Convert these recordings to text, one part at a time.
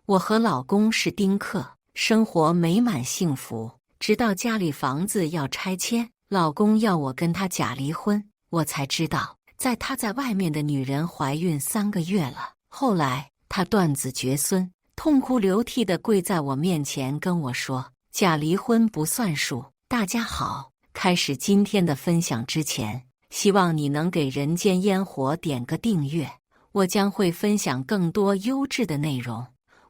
我和老公是丁克，生活美满幸福。直到家里房子要拆迁，老公要我跟他假离婚，我才知道，他在外面的女人怀孕3个月了。后来他断子绝孙，痛哭流涕地跪在我面前跟我说：“假离婚不算数。”大家好，开始今天的分享之前，希望你能给人间烟火点个订阅，我将会分享更多优质的内容。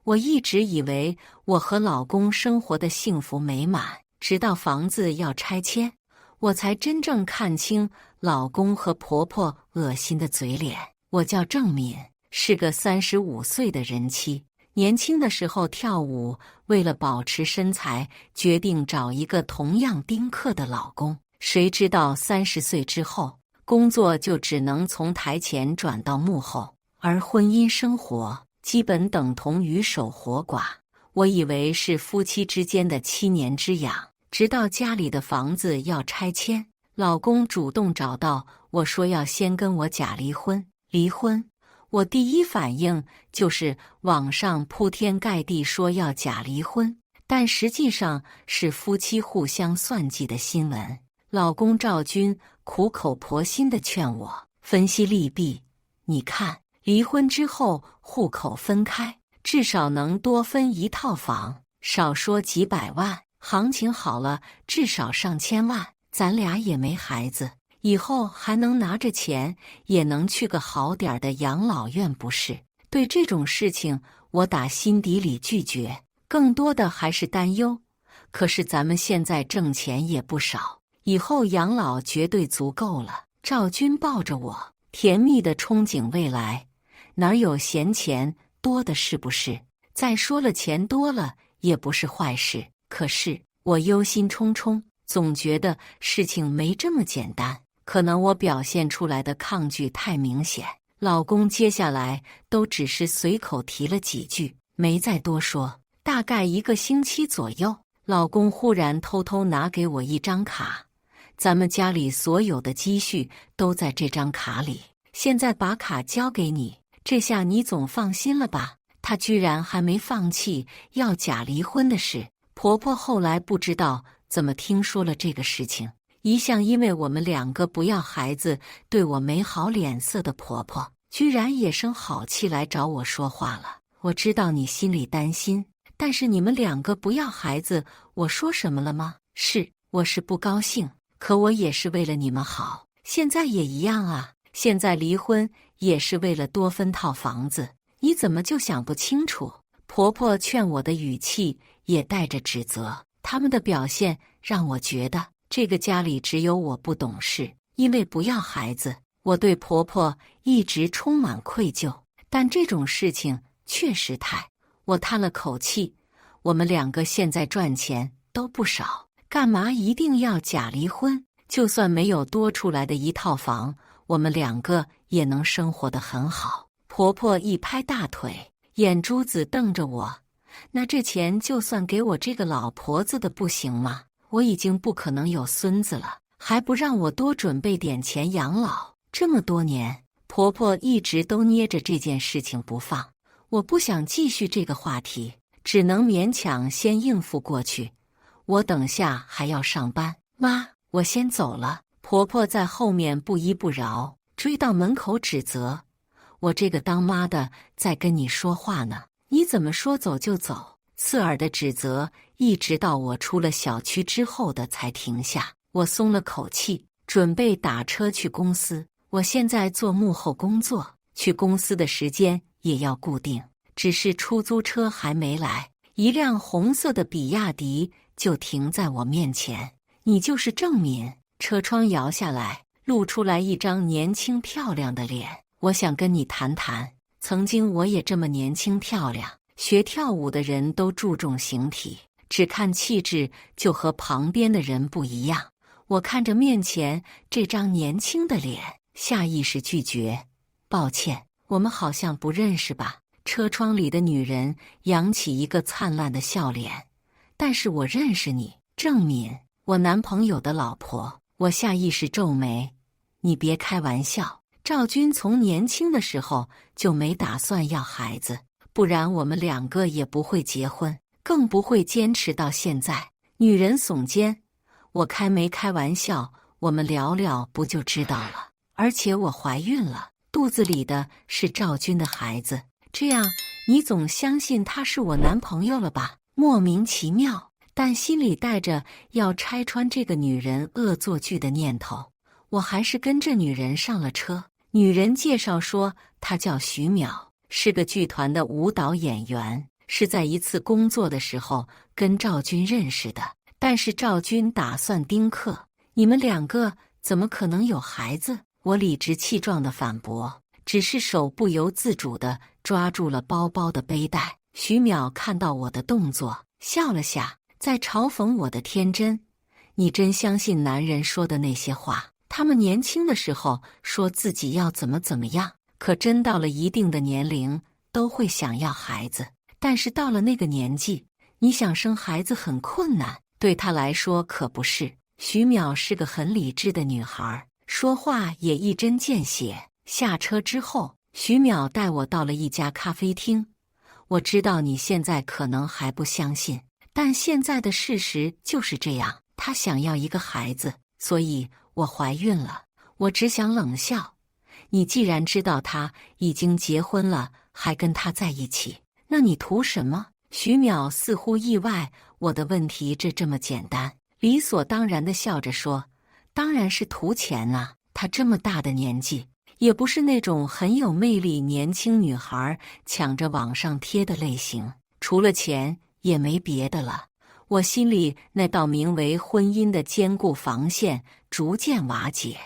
我一直以为我和老公生活的幸福美满，直到房子要拆迁，我才真正看清老公和婆婆恶心的嘴脸。我叫郑敏，是个35岁的人妻。年轻的时候跳舞，为了保持身材，决定找一个同样丁克的老公。谁知道30岁之后，工作就只能从台前转到幕后，而婚姻生活基本等同于守活寡。我以为是夫妻之间的7年之痒，直到家里的房子要拆迁，老公主动找到我说要先跟我假离婚。离婚，我第一反应就是网上铺天盖地说要假离婚，但实际上是夫妻互相算计的新闻。老公赵军苦口婆心地劝我分析利弊，你看，离婚之后户口分开，至少能多分1套房，少说几百万，行情好了至少上千万，咱俩也没孩子，以后还能拿着钱也能去个好点的养老院不是？对这种事情我打心底里拒绝，更多的还是担忧。可是咱们现在挣钱也不少，以后养老绝对足够了。赵军抱着我，甜蜜地憧憬未来，哪有闲钱多的是不是？再说了，钱多了也不是坏事。可是我忧心忡忡，总觉得事情没这么简单。可能我表现出来的抗拒太明显，老公接下来都只是随口提了几句，没再多说。大概1个星期左右，老公忽然偷偷拿给我一张卡，咱们家里所有的积蓄都在这张卡里，现在把卡交给你，这下你总放心了吧？他居然还没放弃要假离婚的事。婆婆后来不知道怎么听说了这个事情，一向因为我们2个不要孩子对我没好脸色的婆婆，居然也生好气来找我说话了。我知道你心里担心，但是你们2个不要孩子，我说什么了吗？我是不高兴，可我也是为了你们好。现在也一样啊，现在离婚也是为了多分套房子，你怎么就想不清楚？婆婆劝我的语气也带着指责，他们的表现让我觉得这个家里只有我不懂事。因为不要孩子，我对婆婆一直充满愧疚，但这种事情确实我叹了口气，我们2个现在赚钱都不少，干嘛一定要假离婚？就算没有多出来的1套房，我们2个也能生活得很好。婆婆一拍大腿，眼珠子瞪着我，那这钱就算给我这个老婆子的不行吗？我已经不可能有孙子了，还不让我多准备点钱养老？这么多年，婆婆一直都捏着这件事情不放，我不想继续这个话题，只能勉强先应付过去。我等下还要上班，妈，我先走了。婆婆在后面不依不饶，追到门口指责我这个当妈的在跟你说话呢，你怎么说走就走？刺耳的指责一直到我出了小区之后的才停下。我松了口气，准备打车去公司。我现在做幕后工作，去公司的时间也要固定，只是出租车还没来，一辆红色的比亚迪就停在我面前。你就是郑敏？车窗摇下来，露出来一张年轻漂亮的脸。我想跟你谈谈，曾经我也这么年轻漂亮。学跳舞的人都注重形体，只看气质就和旁边的人不一样。我看着面前这张年轻的脸，下意识拒绝，抱歉，我们好像不认识吧？车窗里的女人扬起一个灿烂的笑脸，但是我认识你，郑敏，我男朋友的老婆。我下意识皱眉，你别开玩笑，赵军从年轻的时候就没打算要孩子，不然我们两个也不会结婚，更不会坚持到现在。女人耸肩，我开没开玩笑？我们聊聊不就知道了。而且我怀孕了，肚子里的是赵军的孩子，这样你总相信他是我男朋友了吧？莫名其妙，但心里带着要拆穿这个女人恶作剧的念头，我还是跟着女人上了车。女人介绍说，她叫徐淼，是个剧团的舞蹈演员，是在一次工作的时候跟赵军认识的。但是赵军打算丁克，你们两个怎么可能有孩子？我理直气壮地反驳，只是手不由自主地抓住了包包的背带。徐淼看到我的动作，笑了下，在嘲讽我的天真。你真相信男人说的那些话？他们年轻的时候说自己要怎么样，可真到了一定的年龄都会想要孩子。但是到了那个年纪，你想生孩子很困难，对他来说可不是。徐淼是个很理智的女孩，说话也一针见血。下车之后，徐淼带我到了一家咖啡厅。我知道你现在可能还不相信，但现在的事实就是这样。她想要一个孩子，所以我怀孕了。我只想冷笑，你既然知道他已经结婚了，还跟他在一起，那你图什么？徐淼似乎意外我的问题这么简单，理所当然地笑着说，当然是图钱啊，她这么大的年纪，也不是那种很有魅力年轻女孩抢着往上贴的类型，除了钱也没别的了。我心里那道名为婚姻的坚固防线逐渐瓦解，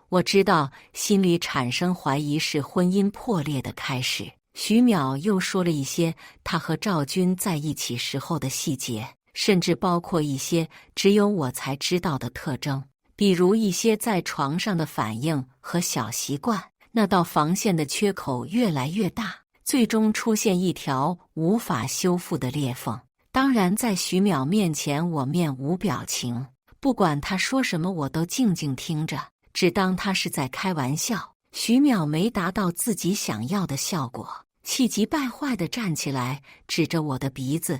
我知道心里产生怀疑是婚姻破裂的开始。徐淼又说了一些他和赵军在一起时候的细节，甚至包括一些只有我才知道的特征，比如一些在床上的反应和小习惯。那道防线的缺口越来越大，最终出现一条无法修复的裂缝。当然在徐淼面前我面无表情，不管他说什么我都静静听着，只当他是在开玩笑。徐淼没达到自己想要的效果，气急败坏地站起来，指着我的鼻子，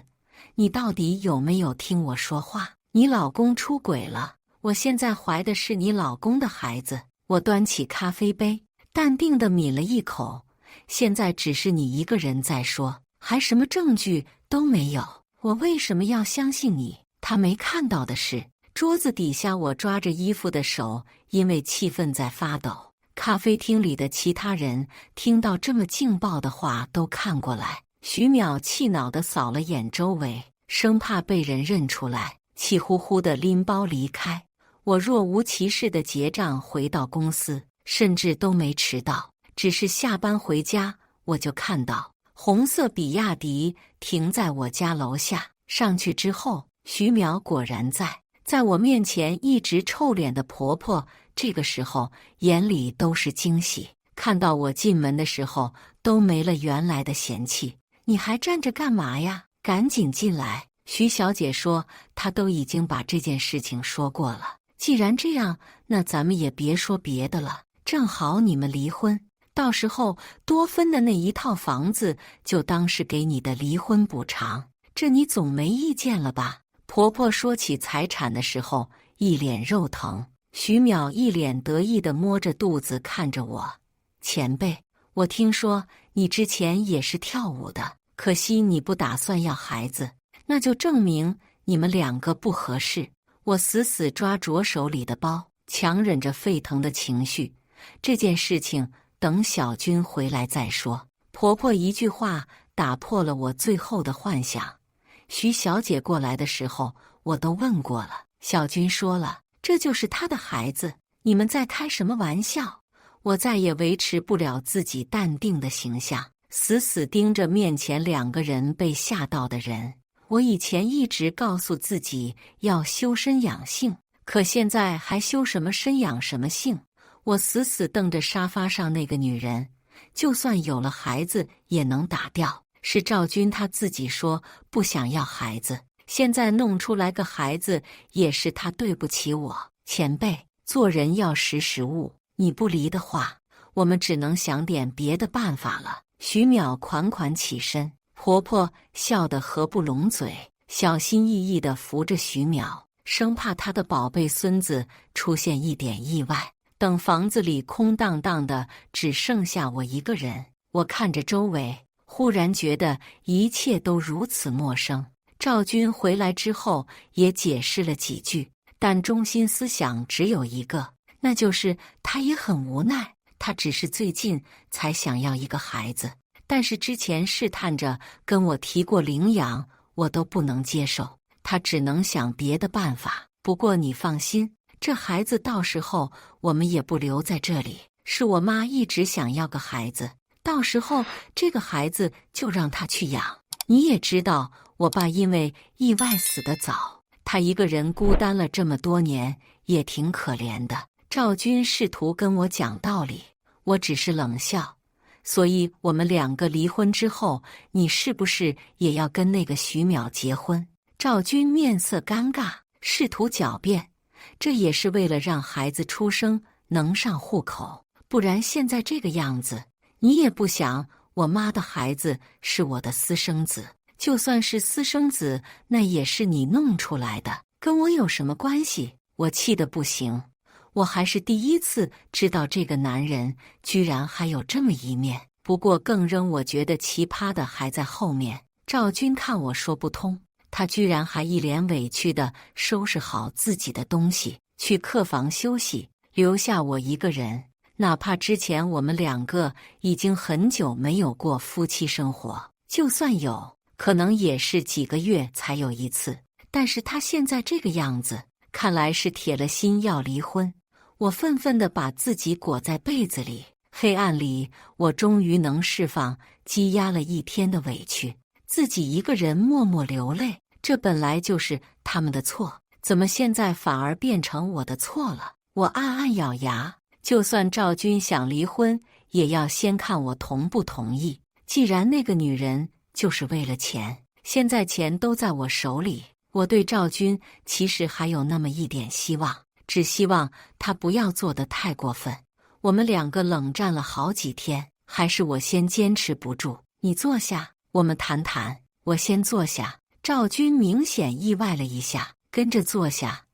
你到底有没有听我说话？你老公出轨了，我现在怀的是你老公的孩子。我端起咖啡杯，淡定地抿了一口，现在只是你一个人在说，还什么证据都没有，我为什么要相信你？他没看到的是，桌子底下我抓着衣服的手因为气愤在发抖。咖啡厅里的其他人听到这么劲爆的话都看过来。徐淼气恼地扫了眼周围，生怕被人认出来，气呼呼地拎包离开。我若无其事地结账回到公司，甚至都没迟到，只是下班回家，我就看到红色比亚迪停在我家楼下。上去之后，徐淼果然在我面前一直臭脸的婆婆这个时候眼里都是惊喜，看到我进门的时候都没了原来的嫌弃。你还站着干嘛呀？赶紧进来。徐小姐说她都已经把这件事情说过了，既然这样，那咱们也别说别的了，正好你们离婚，到时候多分的那一套房子就当是给你的离婚补偿，这你总没意见了吧？婆婆说起财产的时候一脸肉疼。徐淼一脸得意地摸着肚子看着我，前辈，我听说你之前也是跳舞的，可惜你不打算要孩子，那就证明你们两个不合适。我死死抓着手里的包，强忍着沸腾的情绪，这件事情等小军回来再说。婆婆一句话打破了我最后的幻想。徐小姐过来的时候我都问过了，小军说了，这就是他的孩子，你们在开什么玩笑？我再也维持不了自己淡定的形象，死死盯着面前两个人被吓到的人。我以前一直告诉自己要修身养性，可现在还修什么身养什么性？我死死瞪着沙发上那个女人，就算有了孩子也能打掉。是赵军他自己说不想要孩子，现在弄出来个孩子也是他对不起我。前辈，做人要识时务，你不离的话，我们只能想点别的办法了。徐淼款款起身，婆婆笑得合不拢嘴，小心翼翼地扶着徐淼，生怕她的宝贝孙子出现一点意外。等房子里空荡荡的，只剩下我一个人，我看着周围，忽然觉得一切都如此陌生。赵军回来之后也解释了几句，但中心思想只有一个，那就是他也很无奈。他只是最近才想要一个孩子，但是之前试探着跟我提过领养，我都不能接受，他只能想别的办法。不过你放心，这孩子到时候我们也不留在这里，是我妈一直想要个孩子，到时候这个孩子就让他去养。你也知道，我爸因为意外死得早，他一个人孤单了这么多年，也挺可怜的。赵军试图跟我讲道理，我只是冷笑。所以我们两个离婚之后，你是不是也要跟那个徐淼结婚？赵军面色尴尬，试图狡辩，这也是为了让孩子出生能上户口，不然现在这个样子，你也不想我妈的孩子是我的私生子，就算是私生子，那也是你弄出来的，跟我有什么关系？我气得不行，我还是第一次知道这个男人居然还有这么一面。不过更让我觉得奇葩的还在后面。赵军看我说不通，他居然还一脸委屈地收拾好自己的东西，去客房休息，留下我一个人。哪怕之前我们两个已经很久没有过夫妻生活，就算有，可能也是几个月才有一次。但是他现在这个样子，看来是铁了心要离婚。我愤愤地把自己裹在被子里，黑暗里，我终于能释放积压了一天的委屈，自己一个人默默流泪。这本来就是他们的错，怎么现在反而变成我的错了？我暗暗咬牙，就算赵军想离婚，也要先看我同不同意。既然那个女人就是为了钱，现在钱都在我手里，我对赵军其实还有那么一点希望，只希望他不要做得太过分。我们两个冷战了好几天，还是我先坚持不住。你坐下，我们谈谈。我先坐下。赵军明显意外了一下，跟着坐下。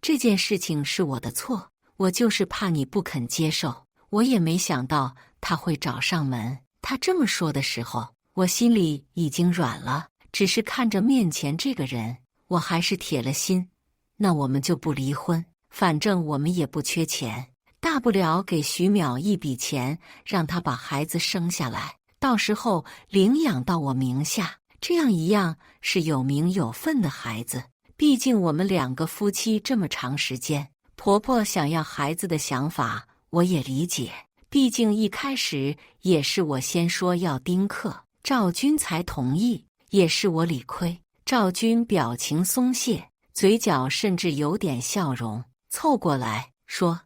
这件事情是我的错，我就是怕你不肯接受。我也没想到他会找上门。他这么说的时候，我心里已经软了，只是看着面前这个人，我还是铁了心。那我们就不离婚，反正我们也不缺钱，大不了给徐淼一笔钱，让他把孩子生下来，到时候领养到我名下，这样一样是有名有分的孩子。毕竟我们两个夫妻这么长时间，婆婆想要孩子的想法我也理解，毕竟一开始也是我先说要丁克，赵军才同意，也是我理亏。赵军表情松懈，嘴角甚至有点笑容，凑过来说：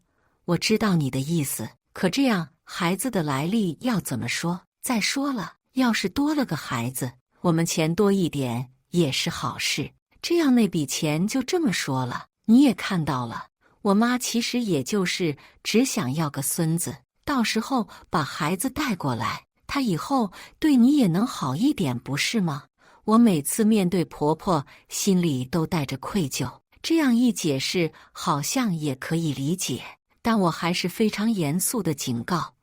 我知道你的意思，可这样孩子的来历要怎么说？再说了，要是多了个孩子，我们钱多一点也是好事。这样那笔钱就这么说了。你也看到了，我妈其实也就是只想要个孙子，到时候把孩子带过来，她以后对你也能好一点，不是吗？我每次面对婆婆，心里都带着愧疚，这样一解释好像也可以理解，但我还是非常严肃地警告，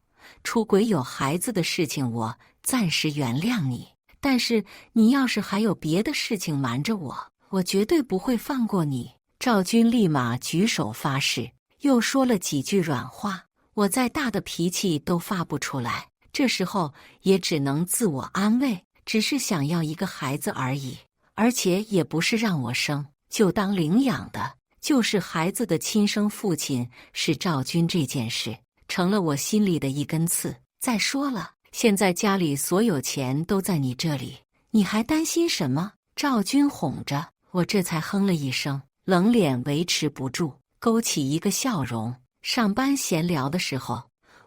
出轨有孩子的事情我暂时原谅你，但是你要是还有别的事情瞒着我，我绝对不会放过你。赵军立马举手发誓，又说了几句软话，我再大的脾气都发不出来，这时候也只能自我安慰，只是想要一个孩子而已，而且也不是让我生，就当领养的，就是孩子的亲生父亲是赵军这件事，成了我心里的一根刺。再说了，现在家里所有钱都在你这里，你还担心什么？赵军哄着我，这才哼了一声，冷脸维持不住，勾起一个笑容。上班闲聊的时候，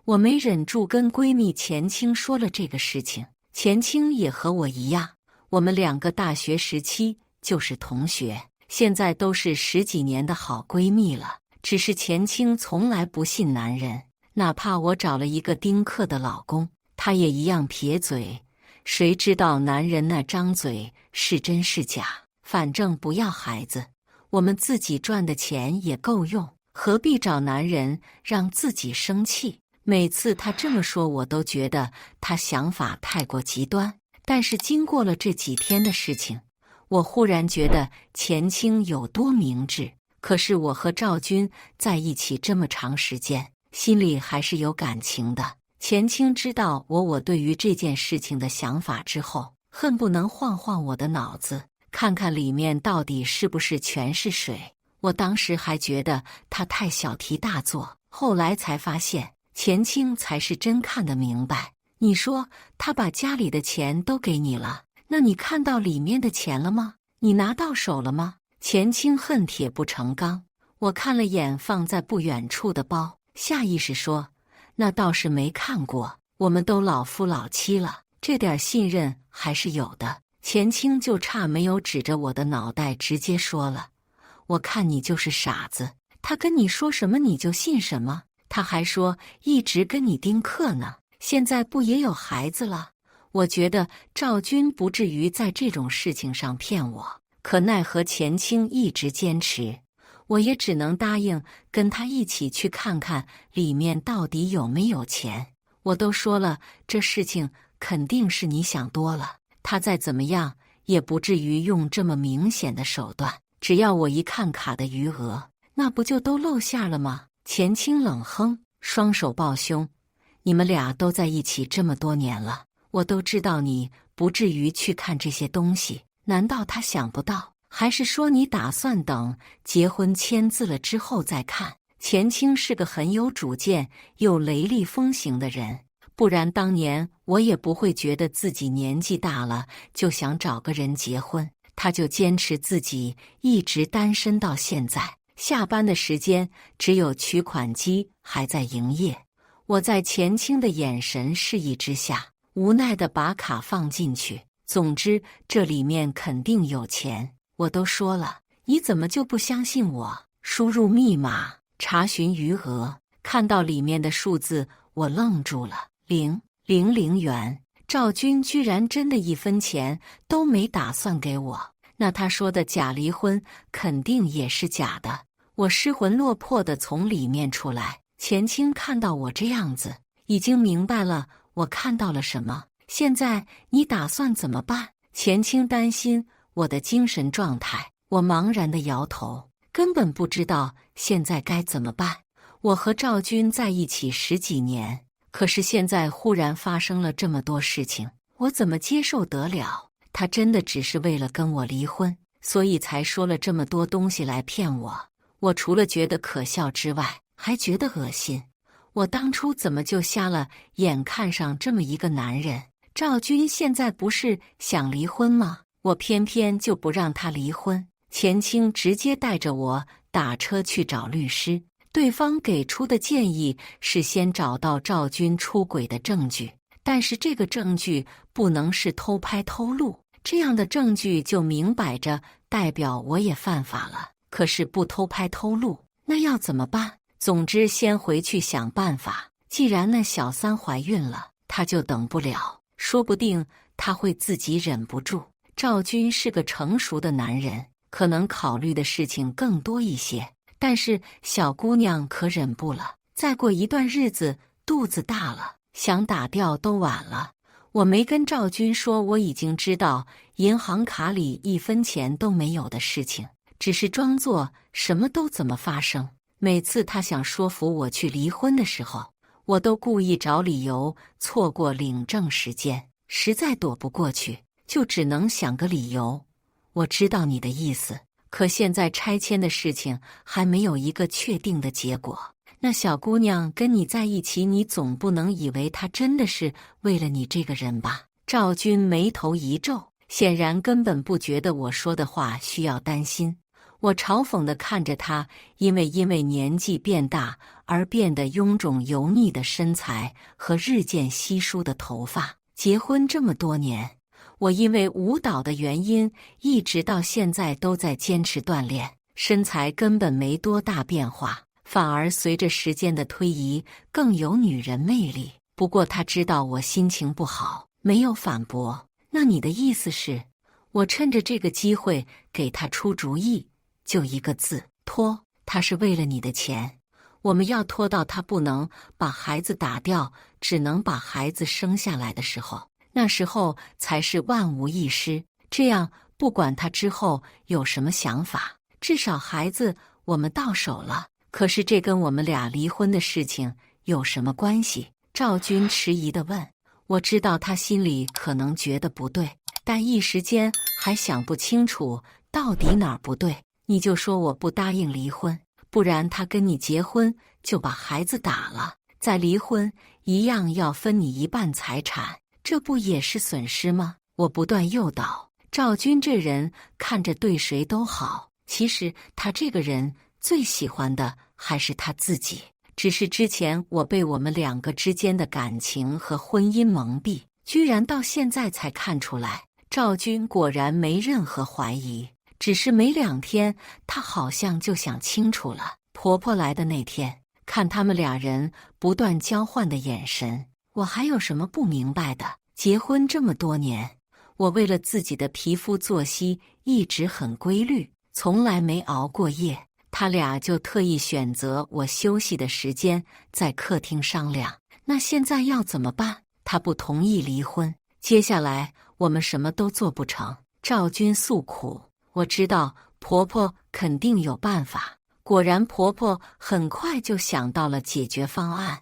我没忍住跟闺蜜钱青说了这个事情。钱青也和我一样，我们两个大学时期就是同学，现在都是10几年的好闺蜜了。只是钱青从来不信男人，哪怕我找了一个丁克的老公，她也一样撇嘴，谁知道男人那张嘴是真是假？反正不要孩子，我们自己赚的钱也够用，何必找男人让自己生气？每次他这么说，我都觉得他想法太过极端。但是经过了这几天的事情，我忽然觉得钱青有多明智。可是我和赵军在一起这么长时间，心里还是有感情的。钱青知道我对于这件事情的想法之后，恨不能晃晃我的脑子，看看里面到底是不是全是水。我当时还觉得他太小题大做，后来才发现钱青才是真看得明白。你说他把家里的钱都给你了，那你看到里面的钱了吗？你拿到手了吗？钱青恨铁不成钢。我看了眼放在不远处的包，下意识说，那倒是没看过，我们都老夫老妻了，这点信任还是有的。钱青就差没有指着我的脑袋直接说了，我看你就是傻子，他跟你说什么你就信什么。他还说一直跟你丁克呢，现在不也有孩子了？我觉得赵军不至于在这种事情上骗我，可奈何钱青一直坚持，我也只能答应跟他一起去看看里面到底有没有钱。我都说了，这事情肯定是你想多了，他再怎么样也不至于用这么明显的手段。只要我一看卡的余额，那不就都露馅了吗？钱青冷哼，双手抱胸，你们俩都在一起这么多年了，我都知道你不至于去看这些东西，难道他想不到？还是说你打算等结婚签字了之后再看？钱青是个很有主见又雷厉风行的人，不然当年我也不会觉得自己年纪大了就想找个人结婚，他就坚持自己一直单身到现在。下班的时间只有取款机还在营业，我在钱青的眼神示意之下，无奈地把卡放进去。总之这里面肯定有钱，我都说了，你怎么就不相信我？输入密码查询余额，看到里面的数字，我愣住了，000元。赵军居然真的一分钱都没打算给我，那他说的假离婚肯定也是假的。我失魂落魄地从里面出来，钱青看到我这样子，已经明白了我看到了什么。现在你打算怎么办？钱青担心我的精神状态，我茫然地摇头，根本不知道现在该怎么办。我和赵军在一起10几年，可是现在忽然发生了这么多事情，我怎么接受得了？他真的只是为了跟我离婚，所以才说了这么多东西来骗我。我除了觉得可笑之外，还觉得恶心。我当初怎么就瞎了眼看上这么一个男人？赵军现在不是想离婚吗？我偏偏就不让他离婚。钱青直接带着我打车去找律师，对方给出的建议是先找到赵军出轨的证据，但是这个证据不能是偷拍偷录，这样的证据就明摆着代表我也犯法了。可是不偷拍偷录，那要怎么办？总之先回去想办法。既然那小三怀孕了，他就等不了，说不定他会自己忍不住。赵军是个成熟的男人，可能考虑的事情更多一些，但是小姑娘可忍不了，再过一段日子肚子大了，想打掉都晚了。我没跟赵军说我已经知道银行卡里1分钱都没有的事情，只是装作什么都怎么发生。每次他想说服我去离婚的时候，我都故意找理由错过领证时间，实在躲不过去，就只能想个理由。我知道你的意思，可现在拆迁的事情还没有一个确定的结果。那小姑娘跟你在一起，你总不能以为她真的是为了你这个人吧？赵军眉头一皱，显然根本不觉得我说的话需要担心。我嘲讽地看着他，因为年纪变大而变得臃肿油腻的身材和日渐稀疏的头发。结婚这么多年，我因为舞蹈的原因，一直到现在都在坚持锻炼，身材根本没多大变化，反而随着时间的推移更有女人魅力。不过他知道我心情不好，没有反驳。那你的意思是，我趁着这个机会给他出主意，就一个字，拖。他是为了你的钱，我们要拖到他不能把孩子打掉，只能把孩子生下来的时候，那时候才是万无一失。这样不管他之后有什么想法，至少孩子我们到手了。可是这跟我们俩离婚的事情有什么关系？赵军迟疑地问。我知道他心里可能觉得不对，但一时间还想不清楚到底哪儿不对。你就说我不答应离婚，不然他跟你结婚就把孩子打了，再离婚一样要分你一半财产，这不也是损失吗？我不断诱导。赵军这人看着对谁都好，其实他这个人最喜欢的还是他自己。只是之前我被我们两个之间的感情和婚姻蒙蔽，居然到现在才看出来。赵军果然没任何怀疑，只是没2天，他好像就想清楚了。婆婆来的那天，看他们俩人不断交换的眼神，我还有什么不明白的？结婚这么多年，我为了自己的皮肤作息一直很规律，从来没熬过夜。他俩就特意选择我休息的时间在客厅商量。那现在要怎么办？他不同意离婚，接下来我们什么都做不成。赵军诉苦。我知道婆婆肯定有办法。果然婆婆很快就想到了解决方案。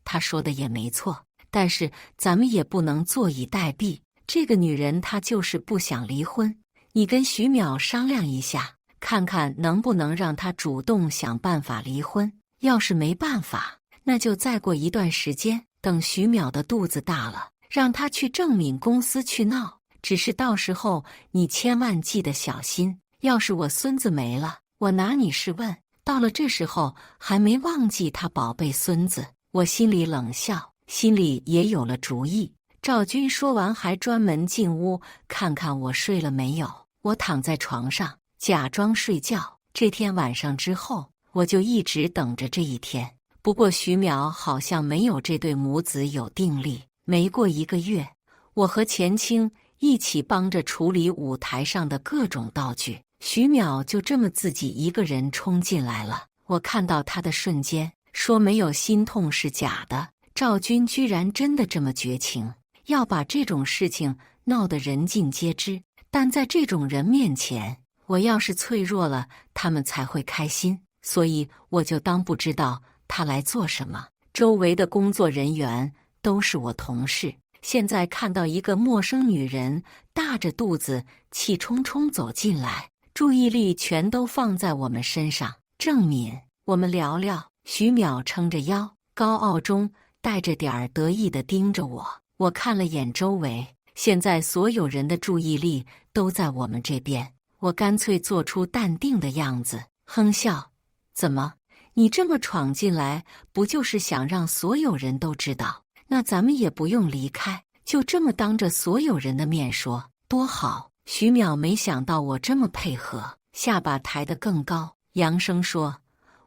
她说的也没错，但是咱们也不能坐以待毙。这个女人她就是不想离婚，你跟徐淼商量一下，看看能不能让她主动想办法离婚。要是没办法，那就再过一段时间，等徐淼的肚子大了，让她去郑敏公司去闹。只是到时候你千万记得小心，要是我孙子没了，我拿你是问。到了这时候还没忘记他宝贝孙子。我心里冷笑，心里也有了主意。赵军说完还专门进屋看看我睡了没有。我躺在床上假装睡觉。这天晚上之后，我就一直等着这一天。不过徐淼好像没有这对母子有定力。没过1个月，我和钱青一起帮着处理舞台上的各种道具，徐淼就这么自己一个人冲进来了。我看到他的瞬间，说没有心痛是假的。赵军居然真的这么绝情，要把这种事情闹得人尽皆知。但在这种人面前，我要是脆弱了，他们才会开心。所以我就当不知道他来做什么。周围的工作人员都是我同事，现在看到一个陌生女人大着肚子气冲冲走进来，注意力全都放在我们身上。郑敏，我们聊聊。徐淼撑着腰，高傲中带着点儿得意地盯着我。我看了眼周围，现在所有人的注意力都在我们这边。我干脆做出淡定的样子，哼笑。怎么，你这么闯进来，不就是想让所有人都知道？那咱们也不用离开，就这么当着所有人的面说，多好。徐淼没想到我这么配合，下巴抬得更高，扬声说，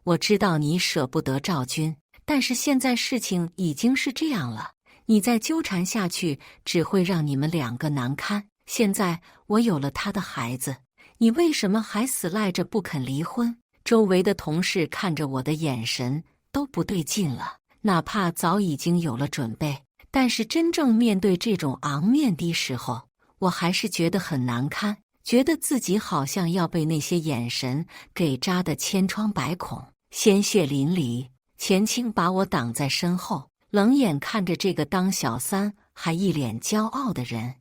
我知道你舍不得赵军，但是现在事情已经是这样了，你再纠缠下去只会让你们2个难堪。现在我有了他的孩子，你为什么还死赖着不肯离婚？周围的同事看着我的眼神都不对劲了，哪怕早已经有了准备，但是真正面对这种昂面的时候，我还是觉得很难堪，觉得自己好像要被那些眼神给扎得千疮百孔，鲜血淋漓。钱青把我挡在身后，冷眼看着这个当小三还一脸骄傲的人。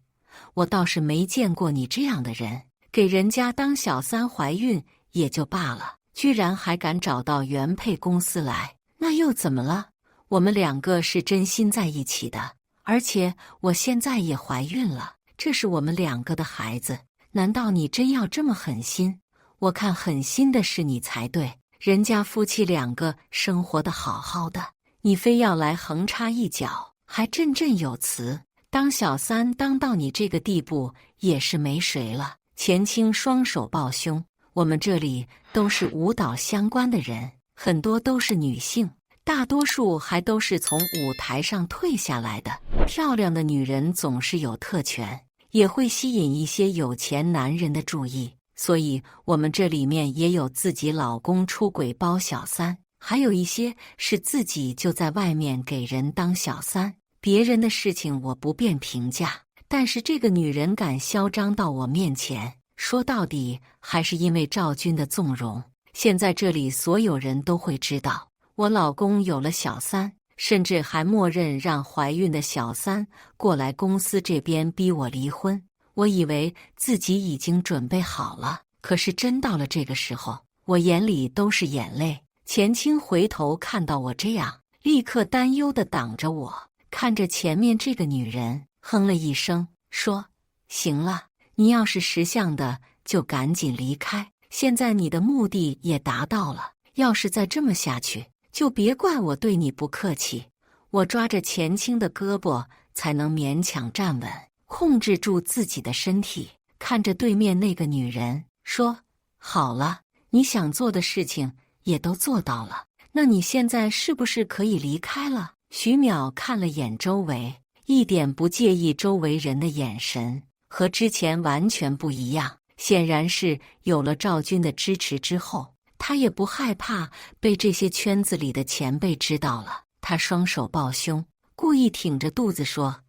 我倒是没见过你这样的人，给人家当小三怀孕也就罢了，居然还敢找到原配公司来，那又怎么了？我们2个是真心在一起的，而且我现在也怀孕了，这是我们2个的孩子。难道你真要这么狠心？我看狠心的是你才对，人家夫妻2个生活得好好的，你非要来横插一脚，还振振有词。当小三当到你这个地步，也是没谁了。钱青双手抱胸，我们这里都是舞蹈相关的人，很多都是女性，大多数还都是从舞台上退下来的。漂亮的女人总是有特权，也会吸引一些有钱男人的注意，所以我们这里面也有自己老公出轨包小三，还有一些是自己就在外面给人当小三。别人的事情我不便评价，但是这个女人敢嚣张到我面前，说到底还是因为赵军的纵容。现在这里所有人都会知道我老公有了小三，甚至还默认让怀孕的小三过来公司这边逼我离婚。我以为自己已经准备好了，可是真到了这个时候，我眼里都是眼泪。钱青回头看到我这样，立刻担忧地挡着我，看着前面这个女人，哼了一声，说：行了，你要是识相的就赶紧离开，现在你的目的也达到了，要是再这么下去，就别怪我对你不客气。我抓着钱青的胳膊，才能勉强站稳，控制住自己的身体，看着对面那个女人，说：好了，你想做的事情也都做到了，那你现在是不是可以离开了？徐淼看了眼周围，一点不介意周围人的眼神，和之前完全不一样。显然是有了赵军的支持之后，他也不害怕被这些圈子里的前辈知道了。他双手抱胸，故意挺着肚子说：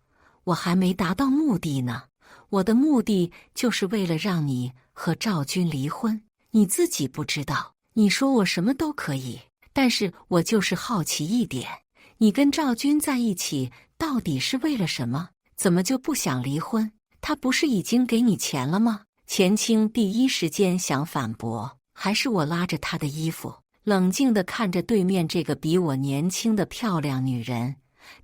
我还没达到目的呢，我的目的就是为了让你和赵军离婚，你自己不知道。你说我什么都可以，但是我就是好奇一点，你跟赵军在一起到底是为了什么？怎么就不想离婚？他不是已经给你钱了吗？钱青第一时间想反驳，还是我拉着他的衣服，冷静地看着对面这个比我年轻的漂亮女人。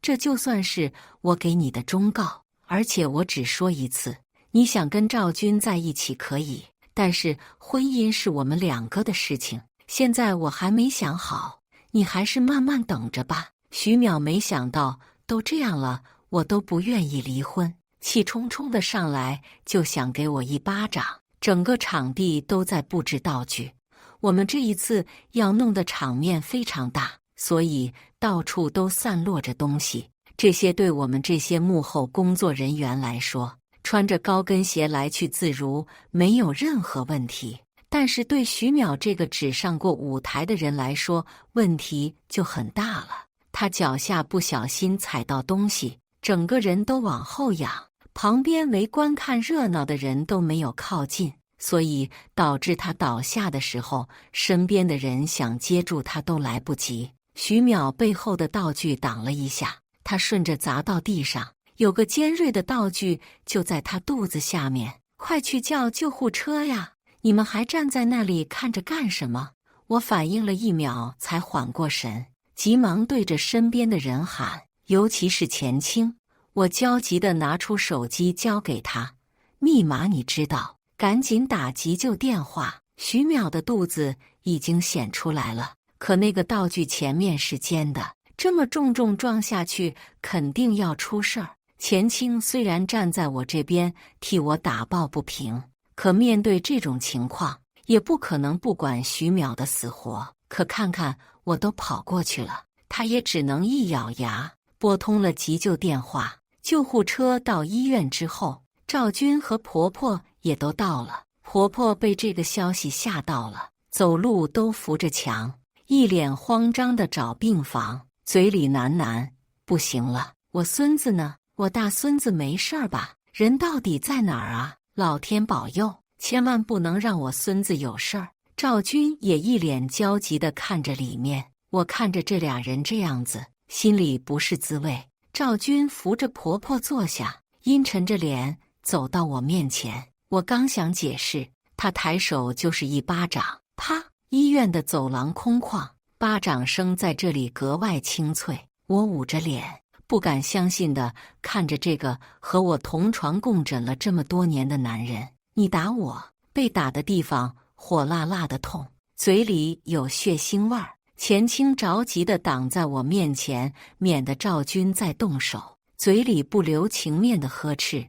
这就算是我给你的忠告，而且我只说一次，你想跟赵军在一起可以，但是婚姻是我们两个的事情，现在我还没想好，你还是慢慢等着吧。徐淼没想到都这样了，我都不愿意离婚，气冲冲的上来就想给我一巴掌。整个场地都在布置道具，我们这一次要弄的场面非常大，所以到处都散落着东西。这些对我们这些幕后工作人员来说，穿着高跟鞋来去自如，没有任何问题。但是对徐淼这个只上过舞台的人来说，问题就很大了。他脚下不小心踩到东西，整个人都往后仰，旁边围观看热闹的人都没有靠近，所以导致他倒下的时候，身边的人想接住他都来不及。徐淼背后的道具挡了一下，他顺着砸到地上，有个尖锐的道具就在他肚子下面。快去叫救护车呀！你们还站在那里看着干什么？我反应了一秒才缓过神，急忙对着身边的人喊，尤其是钱青。我焦急地拿出手机交给他，密码你知道，赶紧打急救电话。徐淼的肚子已经显出来了，可那个道具前面是尖的，这么重撞下去肯定要出事儿。钱青虽然站在我这边替我打抱不平，可面对这种情况也不可能不管徐淼的死活。可看看我都跑过去了，他也只能一咬牙拨通了急救电话。救护车到医院之后，赵军和婆婆也都到了。婆婆被这个消息吓到了，走路都扶着墙，一脸慌张地找病房，嘴里喃喃：不行了，我孙子呢？我大孙子没事儿吧？人到底在哪儿啊？老天保佑，千万不能让我孙子有事儿。赵军也一脸焦急地看着里面，我看着这俩人这样子，心里不是滋味。赵军扶着婆婆坐下，阴沉着脸走到我面前。我刚想解释，他抬手就是一巴掌，啪！医院的走廊空旷，巴掌声在这里格外清脆。我捂着脸，不敢相信地看着这个和我同床共枕了这么多年的男人。你打我！被打的地方火辣辣的痛，嘴里有血腥味儿。钱青着急地挡在我面前，免得赵军再动手，嘴里不留情面地呵斥：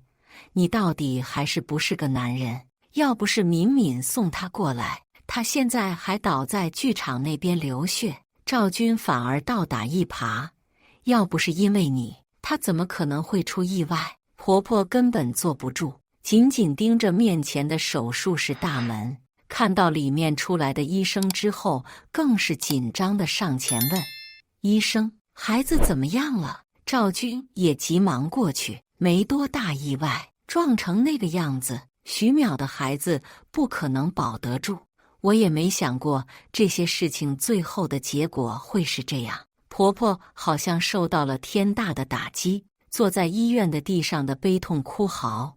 你到底还是不是个男人？要不是敏敏送他过来，他现在还倒在剧场那边流血。赵军反而倒打一耙，要不是因为你，他怎么可能会出意外？婆婆根本坐不住，紧紧盯着面前的手术室大门，看到里面出来的医生之后，更是紧张地上前问：“医生，孩子怎么样了？”赵军也急忙过去，没多大意外，撞成那个样子，徐淼的孩子不可能保得住。我也没想过这些事情最后的结果会是这样。婆婆好像受到了天大的打击，坐在医院的地上的悲痛哭嚎：“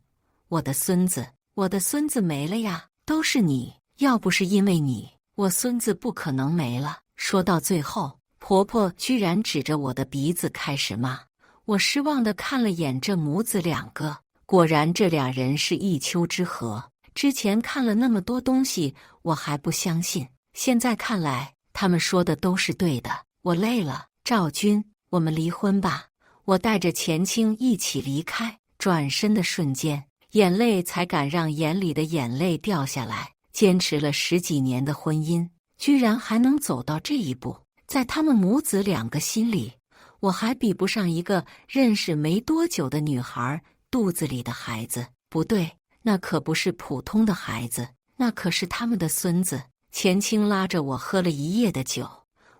我的孙子，我的孙子没了呀！都是你，要不是因为你，我孙子不可能没了。”说到最后，婆婆居然指着我的鼻子开始骂。我失望地看了眼这母子两个，果然这俩人是一丘之貉。之前看了那么多东西，我还不相信，现在看来，他们说的都是对的。我累了，赵军，我们离婚吧。我带着钱青一起离开，转身的瞬间，眼泪才敢让眼里的眼泪掉下来。坚持了10几年的婚姻，居然还能走到这一步，在他们母子两个心里，我还比不上一个认识没多久的女孩肚子里的孩子。不对，那可不是普通的孩子，那可是他们的孙子。钱青拉着我喝了一夜的酒，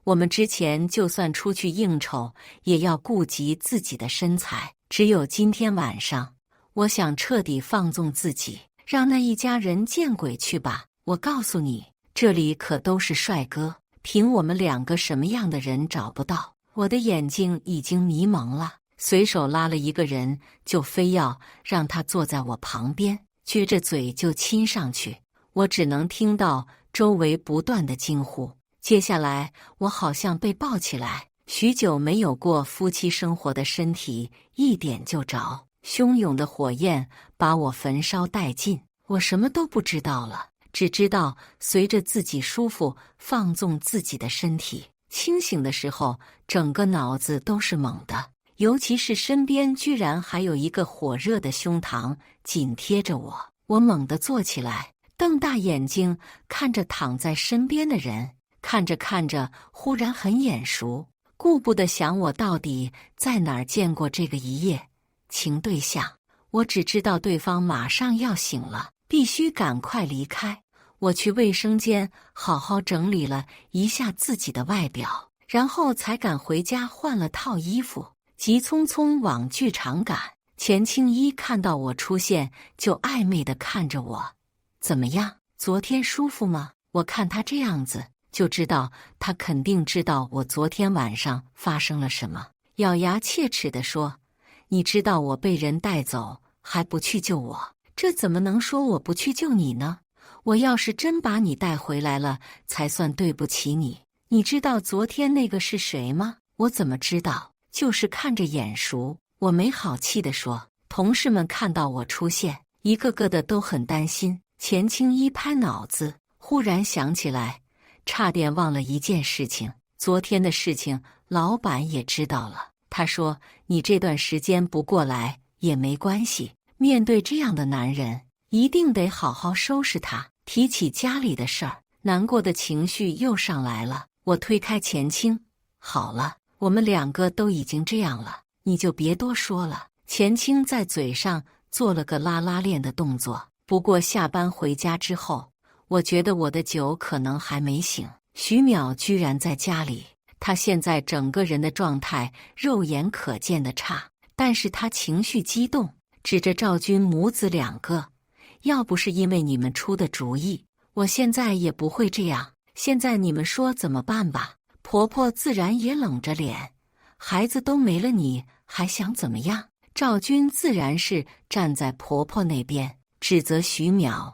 我们之前就算出去应酬，也要顾及自己的身材。只有今天晚上，我想彻底放纵自己，让那一家人见鬼去吧。我告诉你，这里可都是帅哥，凭我们两个什么样的人找不到？我的眼睛已经迷蒙了，随手拉了一个人，就非要让他坐在我旁边，撅着嘴就亲上去。我只能听到周围不断的惊呼。接下来，我好像被抱起来，许久没有过夫妻生活的身体一点就着，汹涌的火焰把我焚烧殆尽。我什么都不知道了，只知道随着自己舒服，放纵自己的身体。清醒的时候，整个脑子都是懵的，尤其是身边居然还有一个火热的胸膛紧贴着我。我猛地坐起来，瞪大眼睛看着躺在身边的人，看着看着，忽然很眼熟，顾不得想我到底在哪儿见过这个一夜情对象。我只知道对方马上要醒了，必须赶快离开。我去卫生间好好整理了一下自己的外表，然后才赶回家换了套衣服，急匆匆往剧场赶。钱青一看到我出现，就暧昧地看着我：“怎么样？昨天舒服吗？”我看他这样子，就知道他肯定知道我昨天晚上发生了什么，咬牙切齿地说：“你知道我被人带走，还不去救我？这怎么能说我不去救你呢？我要是真把你带回来了，才算对不起你。你知道昨天那个是谁吗？”我怎么知道？就是看着眼熟。我没好气地说。同事们看到我出现，一个个的都很担心。钱青一拍脑子，忽然想起来，差点忘了一件事情。昨天的事情，老板也知道了。他说：“你这段时间不过来也没关系，面对这样的男人，一定得好好收拾他。”提起家里的事儿，难过的情绪又上来了。我推开钱青：“好了，我们两个都已经这样了，你就别多说了。”钱青在嘴上做了个拉拉链的动作。不过下班回家之后，我觉得我的酒可能还没醒。徐淼居然在家里，他现在整个人的状态肉眼可见的差，但是他情绪激动，指着赵军母子两个：“要不是因为你们出的主意，我现在也不会这样。现在你们说怎么办吧？”婆婆自然也冷着脸：“孩子都没了，你还想怎么样？”赵军自然是站在婆婆那边，指责徐淼：“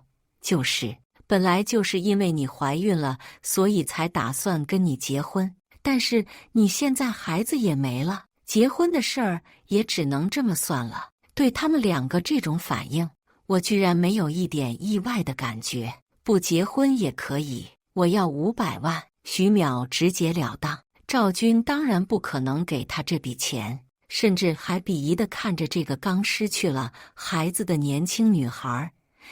本来就是因为你怀孕了，所以才打算跟你结婚。但是你现在孩子也没了，结婚的事儿也只能这么算了。”对他们两个这种反应，我居然没有一点意外的感觉。不结婚也可以，我要500万。徐淼直截了当。赵军当然不可能给他这笔钱，甚至还鄙夷地看着这个刚失去了孩子的年轻女孩：“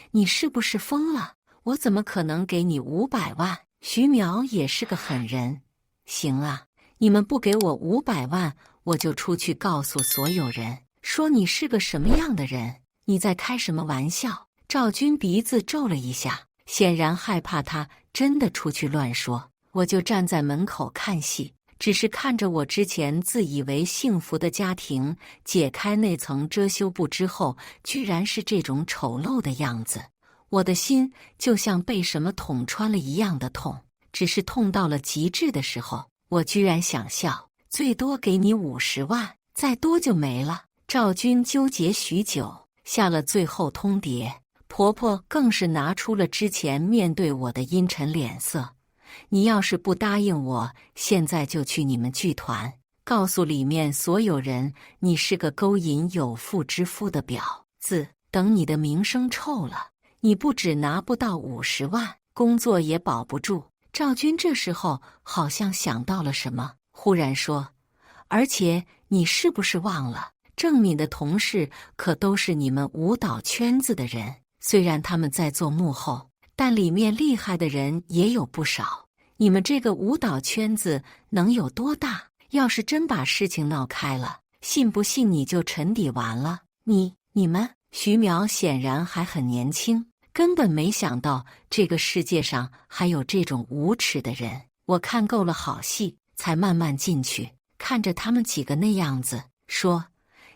你是不是疯了？我怎么可能给你500万？”徐淼也是个狠人，行啊，你们不给我500万，我就出去告诉所有人，说你是个什么样的人。你在开什么玩笑？赵军鼻子皱了一下，显然害怕他真的出去乱说。我就站在门口看戏，只是看着我之前自以为幸福的家庭解开那层遮羞布之后，居然是这种丑陋的样子。我的心就像被什么捅穿了一样的痛，只是痛到了极致的时候，我居然想笑，最多给你50万，再多就没了。赵军纠结许久，下了最后通牒。婆婆更是拿出了之前面对我的阴沉脸色，你要是不答应我，现在就去你们剧团，告诉里面所有人，你是个勾引有妇之夫的婊子。等你的名声臭了，你不只拿不到50万，工作也保不住。赵军这时候好像想到了什么，忽然说：“而且你是不是忘了，郑敏的同事可都是你们舞蹈圈子的人？虽然他们在做幕后，但里面厉害的人也有不少。你们这个舞蹈圈子能有多大？要是真把事情闹开了，信不信你就沉底完了？你们？”徐淼显然还很年轻，根本没想到这个世界上还有这种无耻的人。我看够了好戏，才慢慢进去，看着他们几个那样子，说：“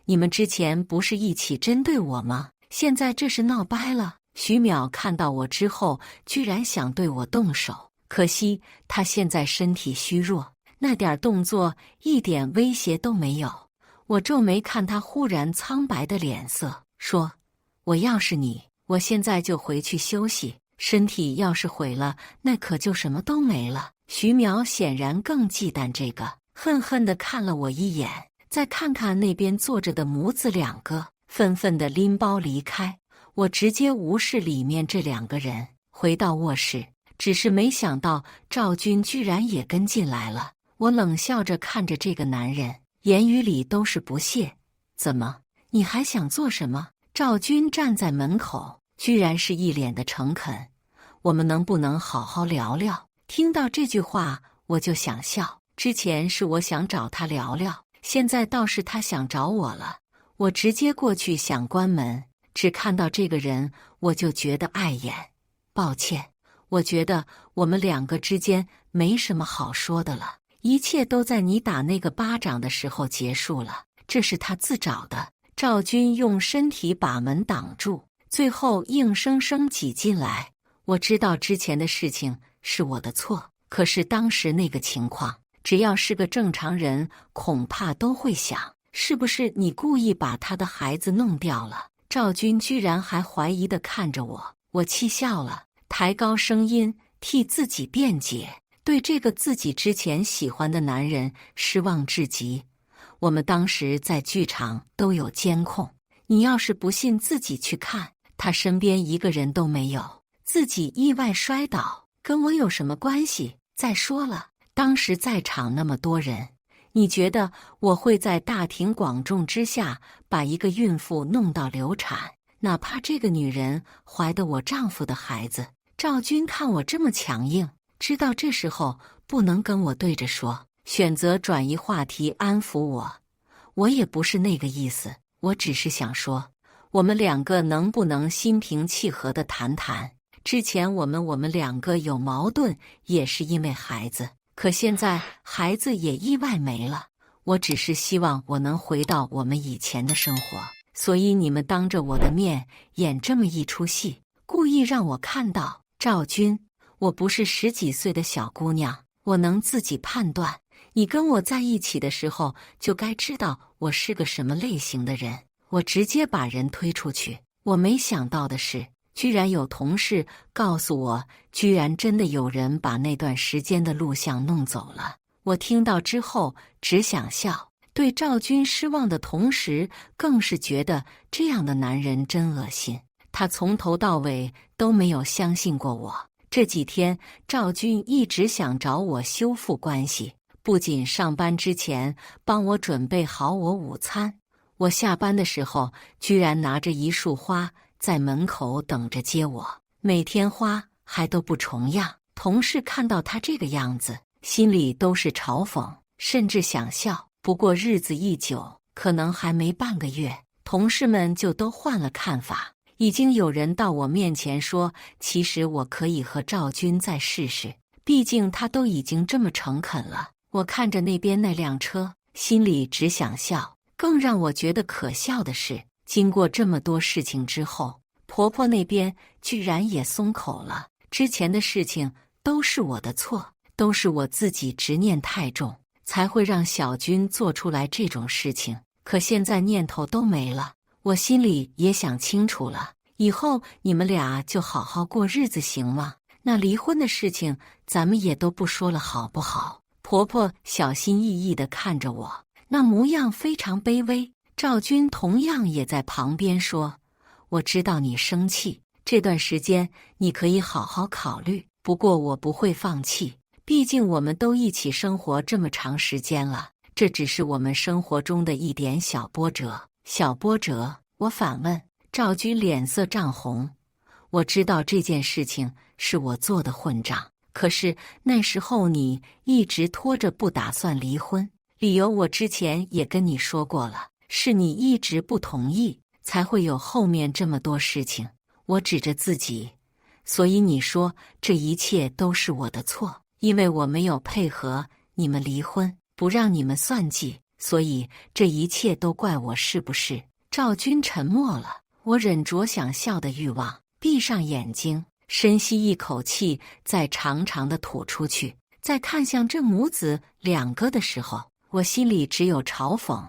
你们之前不是一起针对我吗？现在这是闹掰了。”徐淼看到我之后，居然想对我动手，可惜他现在身体虚弱，那点动作一点威胁都没有。我皱眉看他忽然苍白的脸色，说：“我要是你，我现在就回去休息，身体要是毁了，那可就什么都没了。”徐淼显然更忌惮这个，恨恨地看了我一眼，再看看那边坐着的母子2个，愤愤地拎包离开。我直接无视里面这2个人，回到卧室，只是没想到赵军居然也跟进来了。我冷笑着看着这个男人，言语里都是不屑。怎么，你还想做什么？赵军站在门口，居然是一脸的诚恳。我们能不能好好聊聊？听到这句话，我就想笑。之前是我想找他聊聊，现在倒是他想找我了。我直接过去想关门，只看到这个人，我就觉得碍眼。抱歉，我觉得我们2个之间没什么好说的了，一切都在你打那个巴掌的时候结束了，这是他自找的。赵军用身体把门挡住，最后硬生生挤进来。我知道之前的事情是我的错，可是当时那个情况，只要是个正常人，恐怕都会想，是不是你故意把他的孩子弄掉了？赵军居然还怀疑地看着我，我气笑了，抬高声音替自己辩解，对这个自己之前喜欢的男人失望至极。我们当时在剧场都有监控，你要是不信自己去看，他身边一个人都没有，自己意外摔倒，跟我有什么关系？再说了，当时在场那么多人，你觉得我会在大庭广众之下把一个孕妇弄到流产，哪怕这个女人怀的我丈夫的孩子？赵军看我这么强硬，知道这时候不能跟我对着说，选择转移话题安抚我。我也不是那个意思，我只是想说，我们2个能不能心平气和地谈谈？之前我们2个有矛盾，也是因为孩子，可现在孩子也意外没了。我只是希望我能回到我们以前的生活，所以你们当着我的面演这么一出戏，故意让我看到。赵军，我不是10几岁的小姑娘，我能自己判断。你跟我在一起的时候，就该知道我是个什么类型的人。我直接把人推出去。我没想到的是，居然有同事告诉我，居然真的有人把那段时间的录像弄走了。我听到之后只想笑，对赵军失望的同时，更是觉得这样的男人真恶心。他从头到尾都没有相信过我。这几天，赵军一直想找我修复关系，不仅上班之前帮我准备好我午餐，我下班的时候居然拿着一束花在门口等着接我，每天花还都不重样。同事看到他这个样子，心里都是嘲讽，甚至想笑。不过日子一久，可能还没半个月，同事们就都换了看法。已经有人到我面前说，其实我可以和赵军再试试，毕竟他都已经这么诚恳了。我看着那边那辆车，心里只想笑。更让我觉得可笑的是，经过这么多事情之后，婆婆那边居然也松口了。之前的事情都是我的错，都是我自己执念太重，才会让小军做出来这种事情。可现在念头都没了，我心里也想清楚了，以后你们俩就好好过日子行吗？那离婚的事情咱们也都不说了好不好？婆婆小心翼翼地看着我，那模样非常卑微。赵军同样也在旁边说，我知道你生气，这段时间你可以好好考虑，不过我不会放弃，毕竟我们都一起生活这么长时间了，这只是我们生活中的一点小波折。小波折？我反问。赵军脸色涨红，我知道这件事情是我做的混账，可是那时候你一直拖着不打算离婚，理由我之前也跟你说过了，是你一直不同意，才会有后面这么多事情。我指着自己，所以你说这一切都是我的错，因为我没有配合你们离婚，不让你们算计，所以这一切都怪我，是不是？赵军沉默了，我忍着想笑的欲望，闭上眼睛，深吸一口气，再长长的吐出去。在看向这母子两个的时候，我心里只有嘲讽。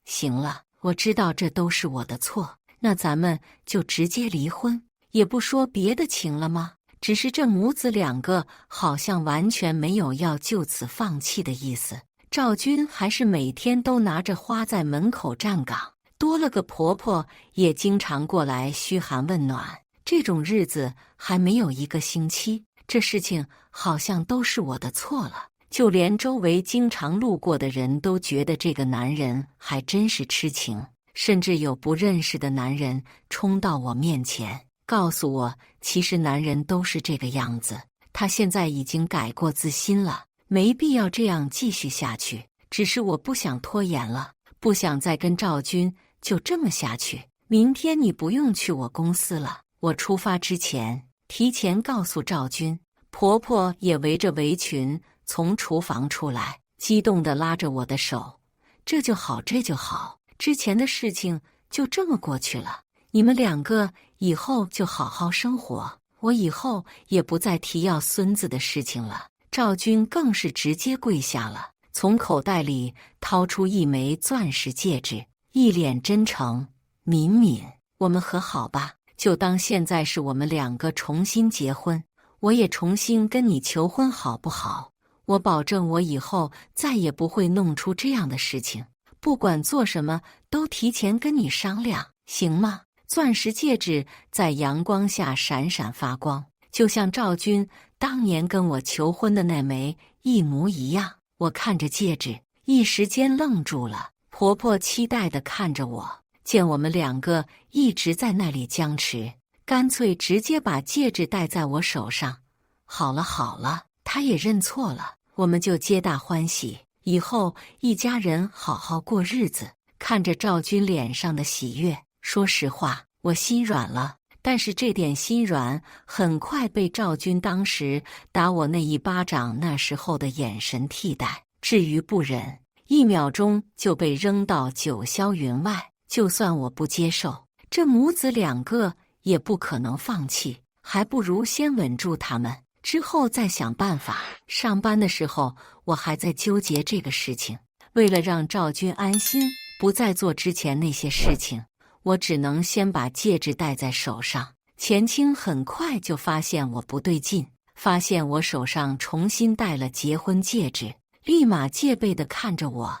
行了，我知道这都是我的错，那咱们就直接离婚，也不说别的情了吗？只是这母子两个好像完全没有要就此放弃的意思。赵军还是每天都拿着花在门口站岗，多了个婆婆也经常过来嘘寒问暖。这种日子还没有一个星期，这事情好像都是我的错了。就连周围经常路过的人都觉得这个男人还真是痴情，甚至有不认识的男人冲到我面前，告诉我其实男人都是这个样子，他现在已经改过自新了，没必要这样继续下去。只是我不想拖延了，不想再跟赵军就这么下去。明天你不用去我公司了，我出发之前提前告诉赵军。婆婆也围着围裙从厨房出来，激动地拉着我的手，这就好，这就好，之前的事情就这么过去了，你们两个以后就好好生活，我以后也不再提要孙子的事情了。赵军更是直接跪下了，从口袋里掏出一枚钻石戒指，一脸真诚。敏敏，我们和好吧，就当现在是我们两个重新结婚，我也重新跟你求婚好不好？我保证我以后再也不会弄出这样的事情，不管做什么都提前跟你商量，行吗？钻石戒指在阳光下闪闪发光，就像赵军当年跟我求婚的那枚一模一样。我看着戒指，一时间愣住了。婆婆期待地看着我，见我们两个一直在那里僵持，干脆直接把戒指戴在我手上。好了好了，她也认错了，我们就皆大欢喜，以后一家人好好过日子。看着赵军脸上的喜悦，说实话，我心软了。但是这点心软很快被赵军当时打我那一巴掌那时候的眼神替代。至于不忍，1秒钟就被扔到九霄云外。就算我不接受，这母子两个也不可能放弃，还不如先稳住他们，之后再想办法。上班的时候，我还在纠结这个事情。为了让赵军安心，不再做之前那些事情，我只能先把戒指戴在手上。钱青很快就发现我不对劲，发现我手上重新戴了结婚戒指，立马戒备地看着我，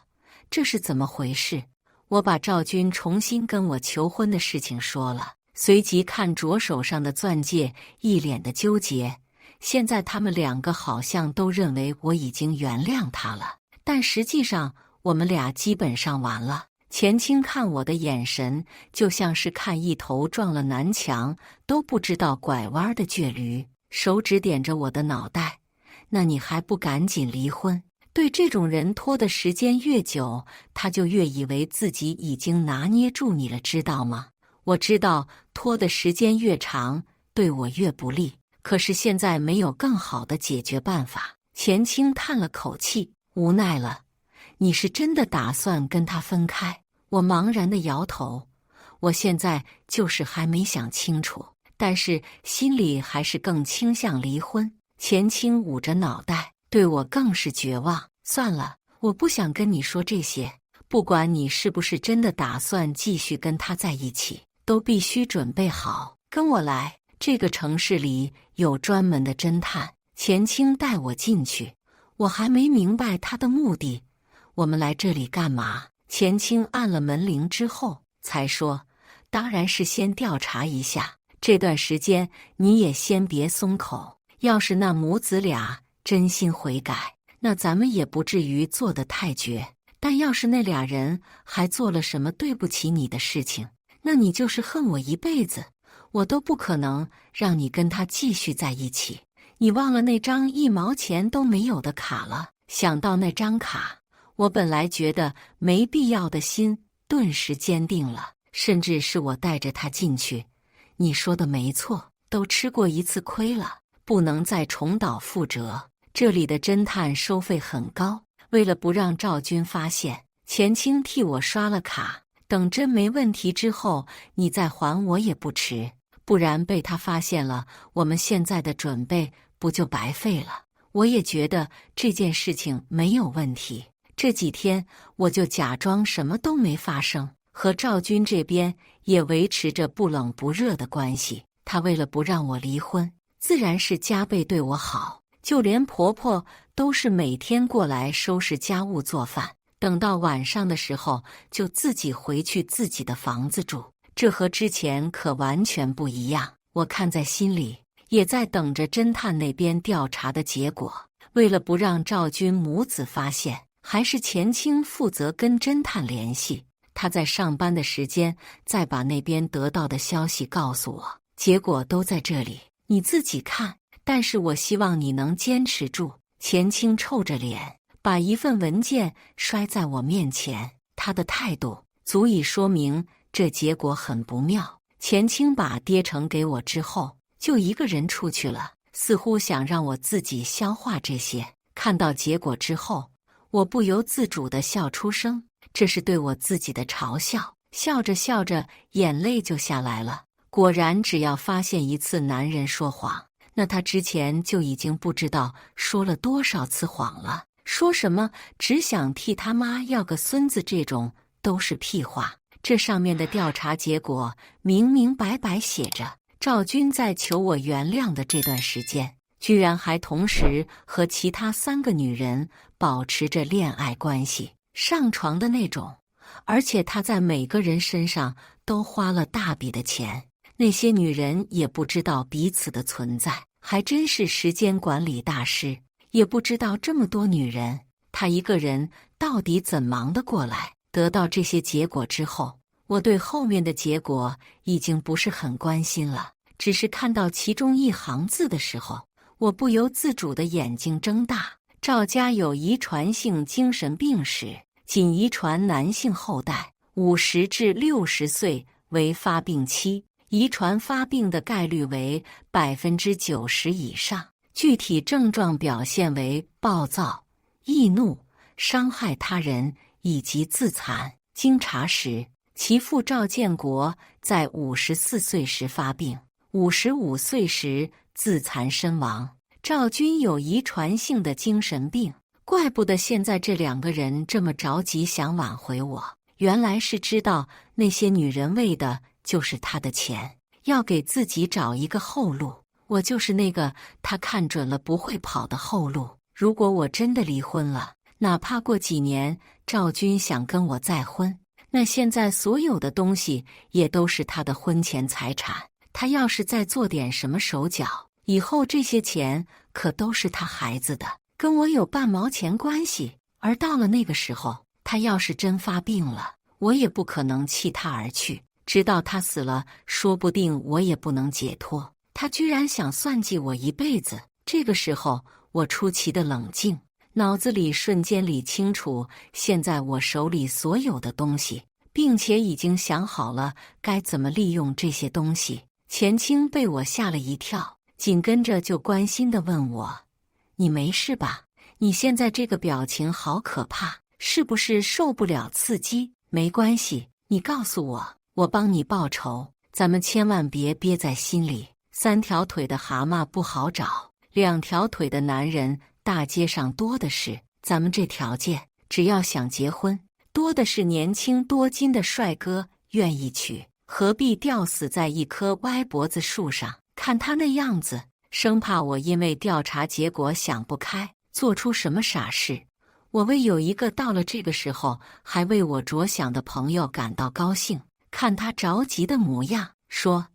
这是怎么回事？我把赵军重新跟我求婚的事情说了，随即看着手上的钻戒，一脸的纠结。现在他们两个好像都认为我已经原谅他了，但实际上我们俩基本上完了。钱青看我的眼神，就像是看一头撞了南墙都不知道拐弯的倔驴，手指点着我的脑袋，那你还不赶紧离婚？对这种人拖的时间越久，他就越以为自己已经拿捏住你了，知道吗？我知道拖的时间越长，对我越不利，可是现在没有更好的解决办法。钱青叹了口气，无奈了。你是真的打算跟他分开？我茫然地摇头。我现在就是还没想清楚，但是心里还是更倾向离婚。钱青捂着脑袋，对我更是绝望。算了，我不想跟你说这些。不管你是不是真的打算继续跟他在一起，都必须准备好，跟我来。这个城市里有专门的侦探。钱青带我进去，我还没明白他的目的。我们来这里干嘛？钱青按了门铃之后才说，当然是先调查一下。这段时间你也先别松口，要是那母子俩真心悔改，那咱们也不至于做得太绝。但要是那俩人还做了什么对不起你的事情，那你就是恨我一辈子，我都不可能让你跟他继续在一起。你忘了那张1毛钱都没有的卡了？想到那张卡，我本来觉得没必要的心顿时坚定了。甚至是我带着他进去。你说的没错，都吃过一次亏了，不能再重蹈覆辙。这里的侦探收费很高，为了不让赵军发现，钱青替我刷了卡，等真没问题之后，你再还我也不迟。不然被他发现了，我们现在的准备不就白费了？我也觉得这件事情没有问题。这几天我就假装什么都没发生，和赵军这边也维持着不冷不热的关系。他为了不让我离婚，自然是加倍对我好，就连婆婆都是每天过来收拾家务做饭，等到晚上的时候就自己回去自己的房子住。这和之前可完全不一样，我看在心里，也在等着侦探那边调查的结果。为了不让赵军母子发现，还是钱青负责跟侦探联系，他在上班的时间再把那边得到的消息告诉我，结果都在这里，你自己看。但是我希望你能坚持住。钱青臭着脸，把一份文件摔在我面前，他的态度足以说明这结果很不妙。钱青把跌成给我之后，就一个人出去了，似乎想让我自己消化这些。看到结果之后，我不由自主地笑出声，这是对我自己的嘲笑。笑着笑着，眼泪就下来了。果然，只要发现一次男人说谎，那他之前就已经不知道说了多少次谎了。说什么只想替他妈要个孙子，这种都是屁话。这上面的调查结果明明白白写着，赵军在求我原谅的这段时间，居然还同时和其他3个女人保持着恋爱关系，上床的那种。而且他在每个人身上都花了大笔的钱，那些女人也不知道彼此的存在，还真是时间管理大师。也不知道这么多女人，他一个人到底怎忙得过来。得到这些结果之后，我对后面的结果已经不是很关心了，只是看到其中一行字的时候，我不由自主的眼睛睁大。赵家有遗传性精神病史，仅遗传男性后代，50至60岁为发病期，遗传发病的概率为90%以上。具体症状表现为暴躁、易怒、伤害他人以及自残。经查实，其父赵建国在54岁时发病，55岁时自残身亡。赵军有遗传性的精神病，怪不得现在这2个人这么着急想挽回我，原来是知道那些女人为的就是他的钱，要给自己找一个后路。我就是那个他看准了不会跑的后路。如果我真的离婚了，哪怕过几年赵军想跟我再婚，那现在所有的东西也都是他的婚前财产。他要是再做点什么手脚，以后这些钱可都是他孩子的，跟我有半毛钱关系。而到了那个时候，他要是真发病了，我也不可能弃他而去，直到他死了，说不定我也不能解脱。他居然想算计我一辈子，这个时候我出奇的冷静，脑子里瞬间理清楚现在我手里所有的东西，并且已经想好了该怎么利用这些东西。钱青被我吓了一跳，紧跟着就关心地问我：“你没事吧？你现在这个表情好可怕，是不是受不了刺激？”“没关系，你告诉我，我帮你报仇。咱们千万别憋在心里。3条腿的蛤蟆不好找，2条腿的男人大街上多的是。咱们这条件，只要想结婚，多的是年轻多金的帅哥愿意娶，何必吊死在一棵歪脖子树上？看他那样子，生怕我因为调查结果想不开，做出什么傻事。我为有一个到了这个时候还为我着想的朋友感到高兴。看他着急的模样，说：“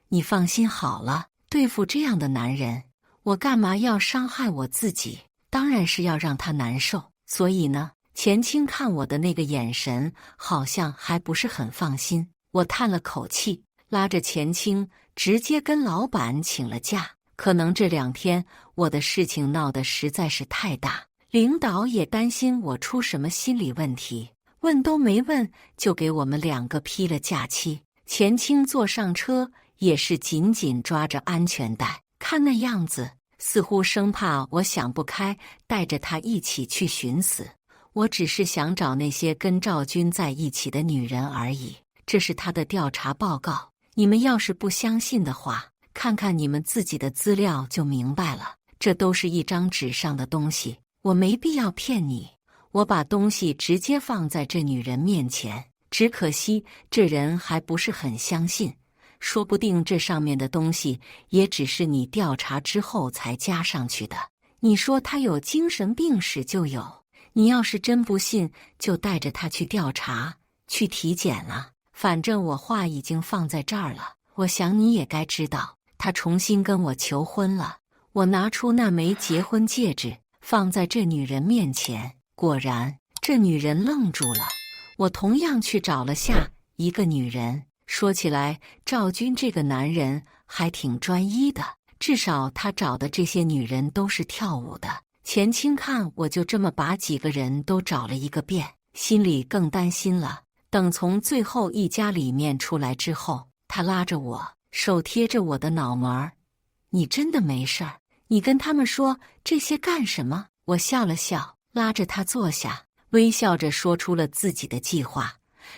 你放心好了，对付这样的男人，我干嘛要伤害我自己？当然是要让他难受。所以呢？”钱青看我的那个眼神，好像还不是很放心。我叹了口气，拉着钱青直接跟老板请了假。可能这2天我的事情闹得实在是太大，领导也担心我出什么心理问题，问都没问就给我们2个批了假期。钱青坐上车也是紧紧抓着安全带，看那样子似乎生怕我想不开，带着他一起去寻死。我只是想找那些跟赵军在一起的女人而已，这是他的调查报告。你们要是不相信的话，看看你们自己的资料就明白了。这都是一张纸上的东西，我没必要骗你。我把东西直接放在这女人面前，只可惜这人还不是很相信，说不定这上面的东西也只是你调查之后才加上去的。你说他有精神病史就有，你要是真不信，就带着他去调查，去体检了。反正我话已经放在这儿了，我想你也该知道，他重新跟我求婚了。我拿出那枚结婚戒指，放在这女人面前，果然，这女人愣住了。我同样去找了下一个女人，说起来，赵军这个男人还挺专一的，至少他找的这些女人都是跳舞的。钱青看我就这么把几个人都找了一个遍，心里更担心了。等从最后一家里面出来之后，他拉着我，手贴着我的脑门儿：“你真的没事儿？你跟他们说这些干什么？”我笑了笑，拉着他坐下，微笑着说出了自己的计划。